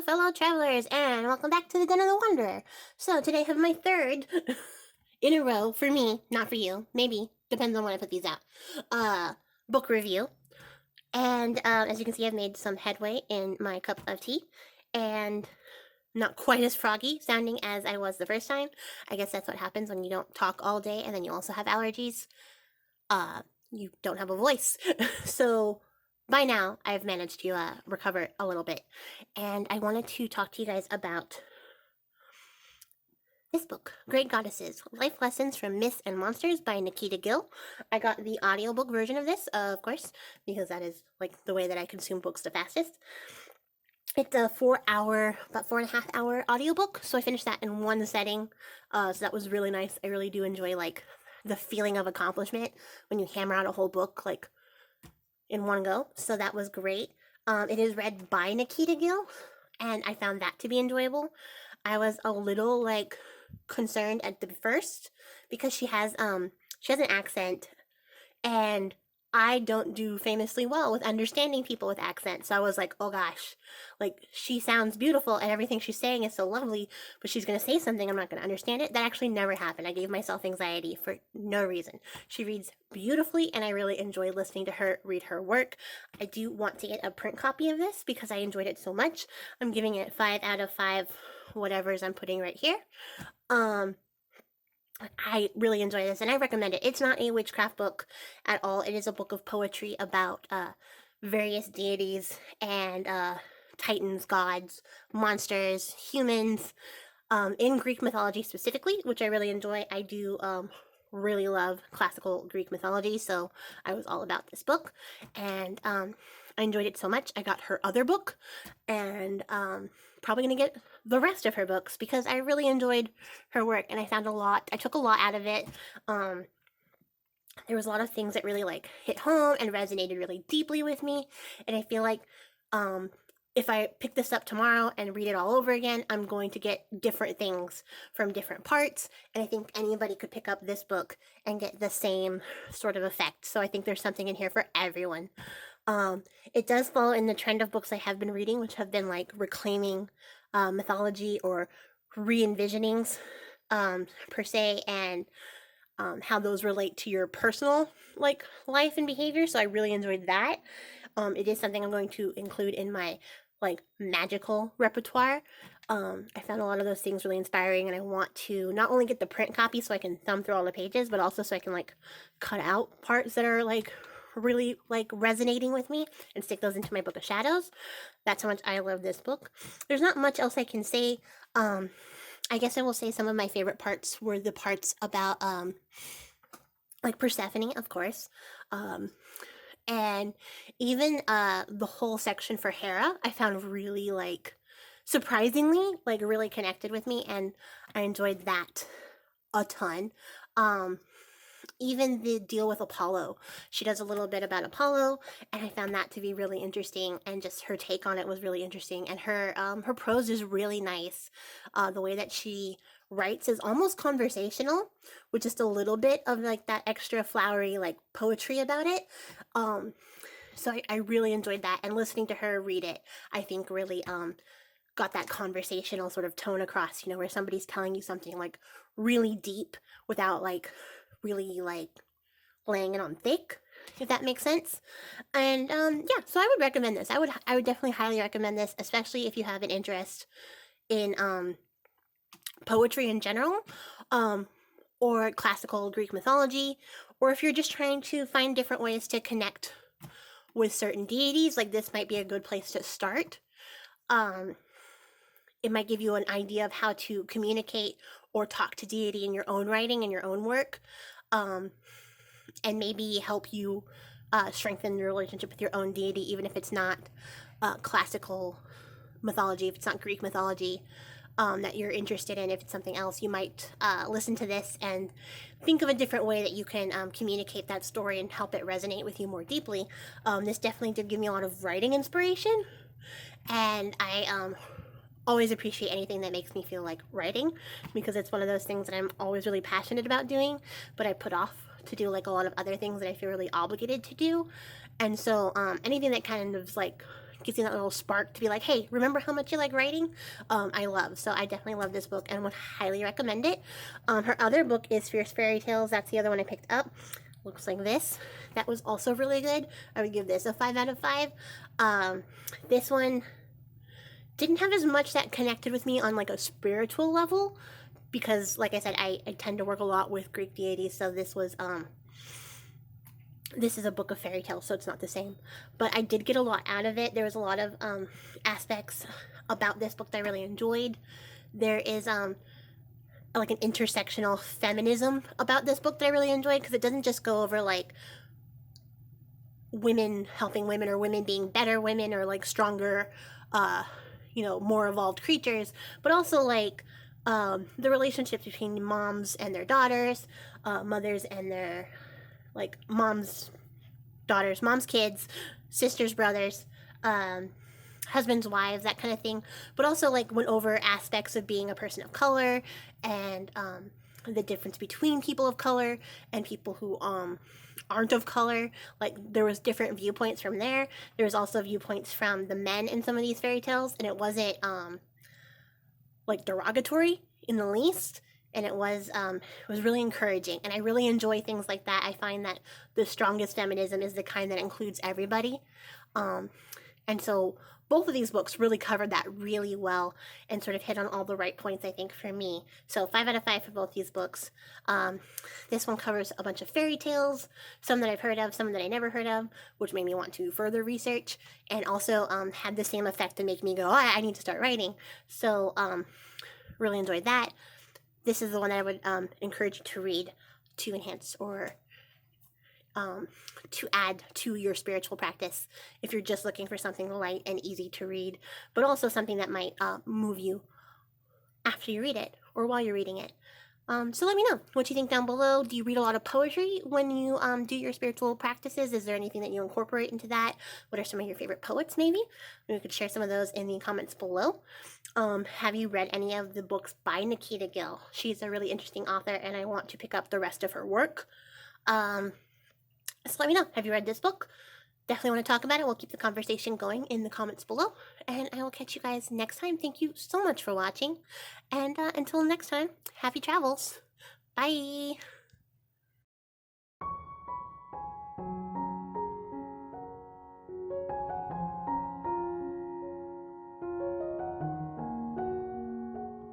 fellow travelers, and welcome back to the Den of the Wanderer. So today I have my third in a row for me, not for you. Maybe depends on when I put these out. Book review, and as you can see, I've made some headway in my cup of tea, and not quite as froggy sounding as I was the first time. I guess that's what happens when you don't talk all day, and then you also have allergies. You don't have a voice, so by now I've managed to recover a little bit, and I wanted to talk to you guys about this book, Great Goddesses, Life Lessons from Myths and Monsters by Nikita Gill. I got the audiobook version of this, of course, because that is like the way that I consume books the fastest. It's a about 4.5 hour audiobook, so I finished that in one setting, so that was really nice. I really do enjoy like the feeling of accomplishment when you hammer out a whole book like in one go, so that was great. It is read by Nikita Gill, and I found that to be enjoyable. I was a little like concerned at the first because she has an accent, and I don't do famously well with understanding people with accents. So I was like, oh gosh, like she sounds beautiful and everything she's saying is so lovely, but she's going to say something I'm not going to understand it. That actually never happened. I gave myself anxiety for no reason. She reads beautifully, and I really enjoy listening to her read her work. I do want to get a print copy of this because I enjoyed it so much. I'm giving it 5 out of 5 whatever's I'm putting right here. I really enjoy this, and I recommend it. It's not a witchcraft book at all. It is a book of poetry about various deities and titans, gods, monsters, humans, in Greek mythology specifically, which I really enjoy. I do really love classical Greek mythology, so I was all about this book, and I enjoyed it so much. I got her other book, and probably gonna get the rest of her books because I really enjoyed her work, and I took a lot out of it. There was a lot of things that really like hit home and resonated really deeply with me, and I feel like if I pick this up tomorrow and read it all over again, I'm going to get different things from different parts, and I think anybody could pick up this book and get the same sort of effect. So I think there's something in here for everyone. It does follow in the trend of books I have been reading, which have been like reclaiming mythology or re-envisionings per se, and how those relate to your personal like life and behavior. So I really enjoyed that. It is something I'm going to include in my like magical repertoire. I found a lot of those things really inspiring, and I want to not only get the print copy so I can thumb through all the pages, but also so I can like cut out parts that are like really like resonating with me and stick those into my book of shadows. That's how much I love this book. There's not much else I can say. I guess I will say some of my favorite parts were the parts about like Persephone, of course, and even the whole section for Hera I found really like surprisingly like really connected with me, and I enjoyed that a ton. Even the deal with Apollo, she does a little bit about Apollo, and I found that to be really interesting, and just her take on it was really interesting, and her prose is really nice. The way that she writes is almost conversational with just a little bit of like that extra flowery like poetry about it. So I really enjoyed that, and listening to her read it I think really got that conversational sort of tone across, you know, where somebody's telling you something like really deep without like really like laying it on thick, if that makes sense. And yeah, so I would recommend this. I would definitely highly recommend this, especially if you have an interest in poetry in general, or classical Greek mythology, or if you're just trying to find different ways to connect with certain deities. Like, this might be a good place to start. It might give you an idea of how to communicate or talk to deity in your own writing and your own work, and maybe help you strengthen your relationship with your own deity, even if it's not classical mythology, if it's not Greek mythology that you're interested in. If it's something else, you might listen to this and think of a different way that you can communicate that story and help it resonate with you more deeply. This definitely did give me a lot of writing inspiration, and I always appreciate anything that makes me feel like writing, because it's one of those things that I'm always really passionate about doing, but I put off to do like a lot of other things that I feel really obligated to do. And so anything that kind of like gives you that little spark to be like, hey, remember how much you like writing? I love. So I definitely love this book and would highly recommend it. Her other book is Fierce Fairy Tales. That's the other one I picked up. Looks like this. That was also really good. I would give this a 5 out of 5. This one didn't have as much that connected with me on like a spiritual level because, like I said, I tend to work a lot with Greek deities. So this is a book of fairy tales, so it's not the same. But I did get a lot out of it. There was a lot of aspects about this book that I really enjoyed. There is like an intersectional feminism about this book that I really enjoyed because it doesn't just go over like women helping women or women being better women or like stronger, more evolved creatures, but also like the relationships between moms and their daughters, mothers and their like moms, daughters, moms, kids, sisters, brothers, husbands, wives, that kind of thing. But also like went over aspects of being a person of color and the difference between people of color and people who aren't of color. Like there was different viewpoints from there. There was also viewpoints from the men in some of these fairy tales, and it wasn't like derogatory in the least. And it was really encouraging, and I really enjoy things like that. I find that the strongest feminism is the kind that includes everybody, and so both of these books really covered that really well and sort of hit on all the right points, I think, for me. So 5 out of 5 for both these books. This one covers a bunch of fairy tales, some that I've heard of, some that I never heard of, which made me want to further research, and also had the same effect to make me go, oh, I need to start writing. So really enjoyed that. This is the one that I would encourage you to read to enhance or to add to your spiritual practice if you're just looking for something light and easy to read, but also something that might move you after you read it or while you're reading it. So let me know what you think down below. Do you read a lot of poetry when you do your spiritual practices? Is there anything that you incorporate into that? What are some of your favorite poets, maybe? You could share some of those in the comments below. Have you read any of the books by Nikita Gill? She's a really interesting author, and I want to pick up the rest of her work. So let me know. Have you read this book? Definitely want to talk about it. We'll keep the conversation going in the comments below. And I will catch you guys next time. Thank you so much for watching. And until next time, happy travels. Bye.